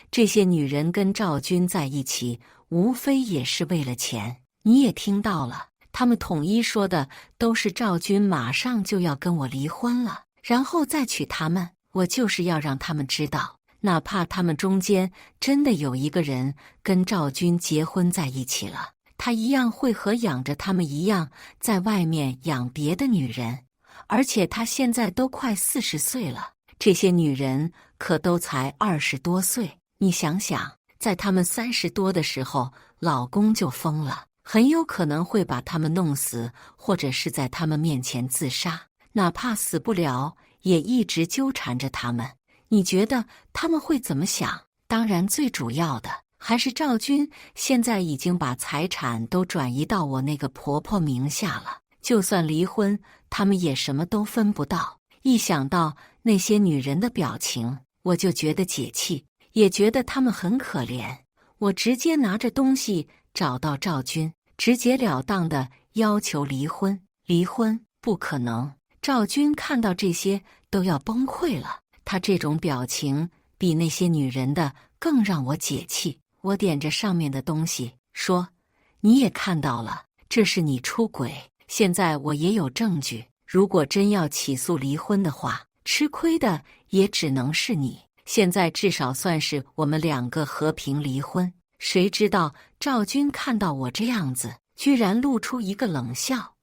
这些女人跟赵军在一起，无非也是为了钱。你也听到了，他们统一说的都是赵军马上就要跟我离婚了，然后再娶他们。我就是要让他们知道，哪怕他们中间真的有一个人跟赵军结婚在一起了，他一样会和养着他们一样，在外面养别的女人。而且他现在都快40岁了，这些女人可都才20多岁。你想想，在他们30多的时候，老公就疯了，很有可能会把他们弄死，或者是在他们面前自杀。哪怕死不了，也一直纠缠着他们。你觉得他们会怎么想？当然，最主要的还是赵军现在已经把财产都转移到我那个婆婆名下了。就算离婚，他们也什么都分不到。一想到那些女人的表情，我就觉得解气，也觉得她们很可怜。我直接拿着东西找到赵军，直截了当的要求离婚。离婚？不可能！赵军看到这些都要崩溃了，他这种表情比那些女人的更让我解气。我点着上面的东西说：“你也看到了，这是你出轨。现在我也有证据，如果真要起诉离婚的话，吃亏的也只能是你。现在至少算是我们2个和平离婚。”谁知道赵军看到我这样子，居然露出一个冷笑。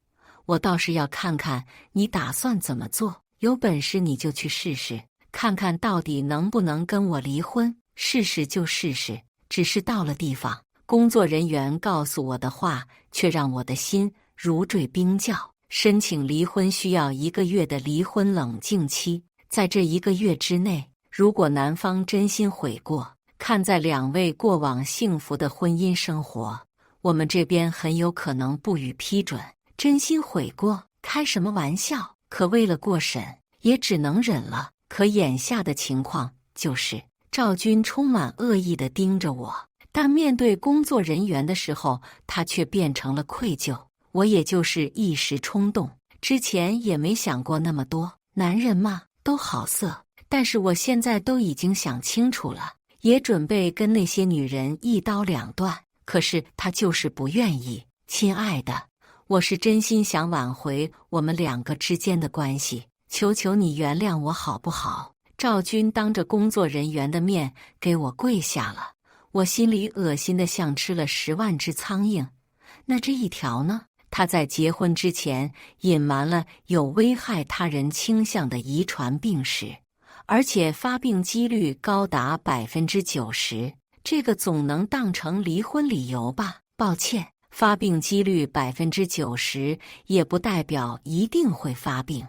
我倒是要看看你打算怎么做，有本事你就去试试，看看到底能不能跟我离婚。试试就试试，只是到了地方，工作人员告诉我的话，却让我的心如坠冰窖。申请离婚需要1个月的离婚冷静期，在这1个月之内，如果男方真心悔过，看在2位过往幸福的婚姻生活，我们这边很有可能不予批准。真心悔过？开什么玩笑！可为了过审，也只能忍了。可眼下的情况就是赵军充满恶意地盯着我，但面对工作人员的时候，他却变成了愧疚。我也就是一时冲动，之前也没想过那么多。男人嘛，都好色，但是我现在都已经想清楚了，也准备跟那些女人一刀两断。可是他就是不愿意。亲爱的，我是真心想挽回我们两个之间的关系，求求你原谅我好不好？赵军当着工作人员的面给我跪下了，我心里恶心的像吃了10万只苍蝇。那这一条呢？他在结婚之前隐瞒了有危害他人倾向的遗传病史，而且发病几率高达90%，这个总能当成离婚理由吧？抱歉，发病几率90%也不代表一定会发病。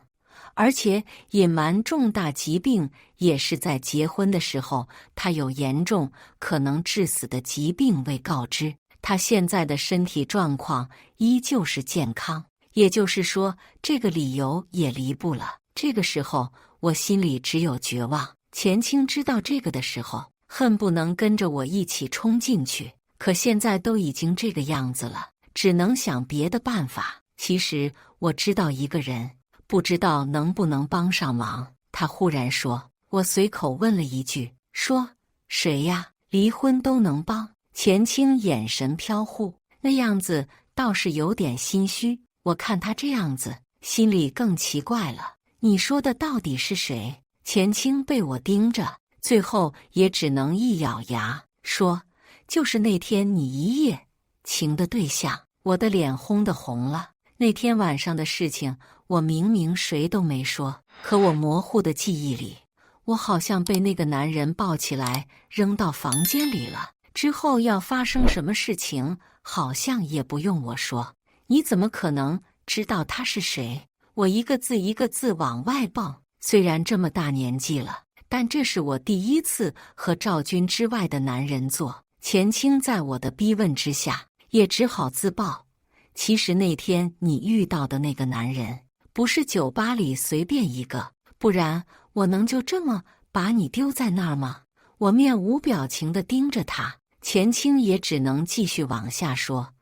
而且隐瞒重大疾病也是在结婚的时候，他有严重可能致死的疾病未告知。他现在的身体状况依旧是健康，也就是说，这个理由也离不了。这个时候，我心里只有绝望。钱青知道这个的时候，恨不能跟着我一起冲进去。可现在都已经这个样子了，只能想别的办法。其实我知道一个人，不知道能不能帮上忙。他忽然说，我随口问了一句，说谁呀？离婚都能帮？钱青眼神飘忽，那样子倒是有点心虚。我看他这样子，心里更奇怪了。你说的到底是谁？钱青被我盯着，最后也只能一咬牙说，就是那天你一夜情的对象。我的脸轰得红了。那天晚上的事情，我明明谁都没说，可我模糊的记忆里，我好像被那个男人抱起来扔到房间里了。之后要发生什么事情，好像也不用我说。你怎么可能知道他是谁？我一个字一个字往外蹦。虽然这么大年纪了，但这是我第一次和赵军之外的男人做。钱青在我的逼问之下，也只好自曝。其实那天你遇到的那个男人，不是酒吧里随便一个，不然我能就这么把你丢在那儿吗？我面无表情地盯着他。钱青也只能继续往下说，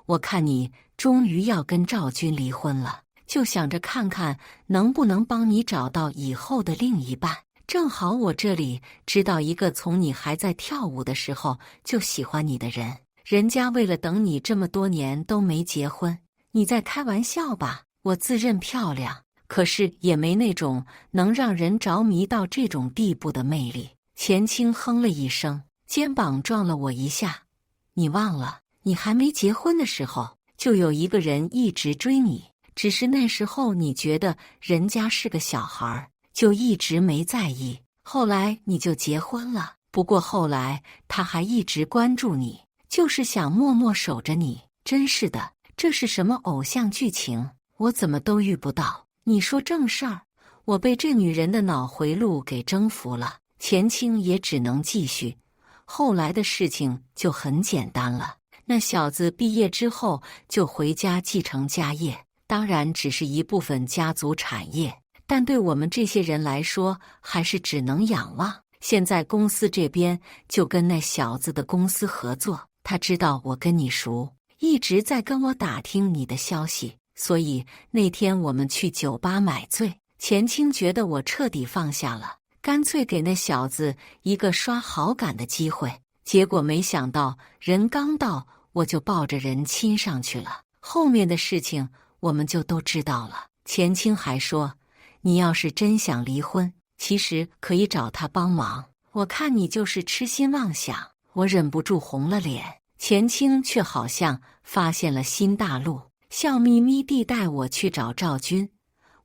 我看你终于要跟赵军离婚了，就想着看看能不能帮你找到以后的另一半。正好我这里知道一个从你还在跳舞的时候就喜欢你的人，人家为了等你这么多年都没结婚。你在开玩笑吧？我自认漂亮，可是也没那种能让人着迷到这种地步的魅力。钱青哼了一声，肩膀撞了我一下。你忘了，你还没结婚的时候，就有一个人一直追你，只是那时候你觉得人家是个小孩，就一直没在意。后来你就结婚了，不过后来他还一直关注你，就是想默默守着你。真是的，这是什么偶像剧情？我怎么都遇不到。你说正事儿，我被这女人的脑回路给征服了。钱青也只能继续。后来的事情就很简单了，那小子毕业之后就回家继承家业，当然只是一部分家族产业，但对我们这些人来说，还是只能仰望。现在公司这边就跟那小子的公司合作，他知道我跟你熟，一直在跟我打听你的消息，所以那天我们去酒吧买醉。钱青觉得我彻底放下了，干脆给那小子一个刷好感的机会。结果没想到人刚到，我就抱着人亲上去了。后面的事情我们就都知道了。钱青还说，你要是真想离婚，其实可以找他帮忙。我看你就是痴心妄想。我忍不住红了脸，钱青却好像发现了新大陆，笑眯眯地带我去找赵军。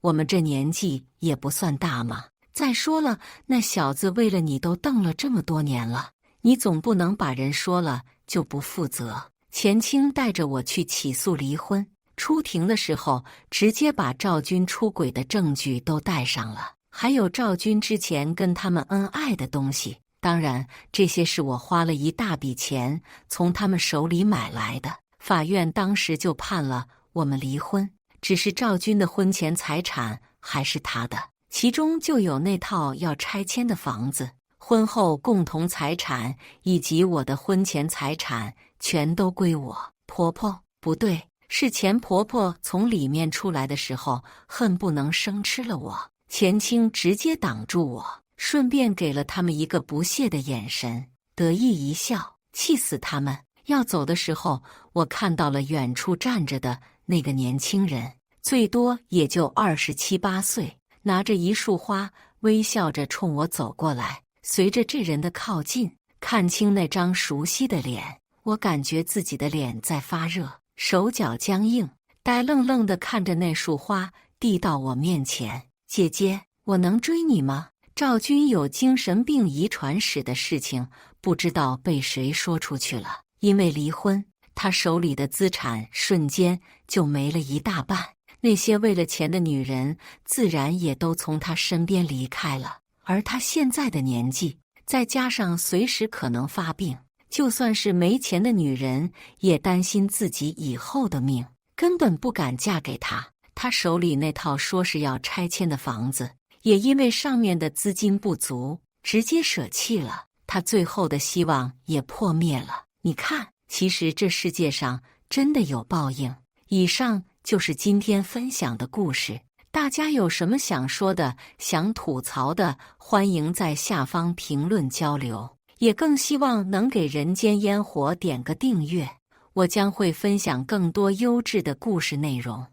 我们这年纪也不算大嘛，再说了，那小子为了你都瞪了这么多年了，你总不能把人说了就不负责。钱青带着我去起诉离婚，出庭的时候直接把赵军出轨的证据都带上了，还有赵军之前跟他们恩爱的东西。当然，这些是我花了一大笔钱从他们手里买来的。法院当时就判了我们离婚，只是赵军的婚前财产还是他的，其中就有那套要拆迁的房子，婚后共同财产以及我的婚前财产全都归我。婆婆，不对，是前婆婆从里面出来的时候，恨不能生吃了我。前清直接挡住我，顺便给了他们一个不屑的眼神，得意一笑，气死他们。要走的时候，我看到了远处站着的那个年轻人，最多也就27、28岁，拿着一束花，微笑着冲我走过来。随着这人的靠近，看清那张熟悉的脸，我感觉自己的脸在发热，手脚僵硬，呆愣愣地看着那束花递到我面前。姐姐，我能追你吗？赵军有精神病遗传史的事情，不知道被谁说出去了。因为离婚，他手里的资产瞬间就没了一大半，那些为了钱的女人自然也都从他身边离开了。而他现在的年纪，再加上随时可能发病，就算是没钱的女人也担心自己以后的命，根本不敢嫁给他。他手里那套说是要拆迁的房子，也因为上面的资金不足，直接舍弃了。他最后的希望也破灭了。你看，其实这世界上真的有报应。以上就是今天分享的故事，大家有什么想说的、想吐槽的，欢迎在下方评论交流。也更希望能给人间烟火点个订阅，我将会分享更多优质的故事内容。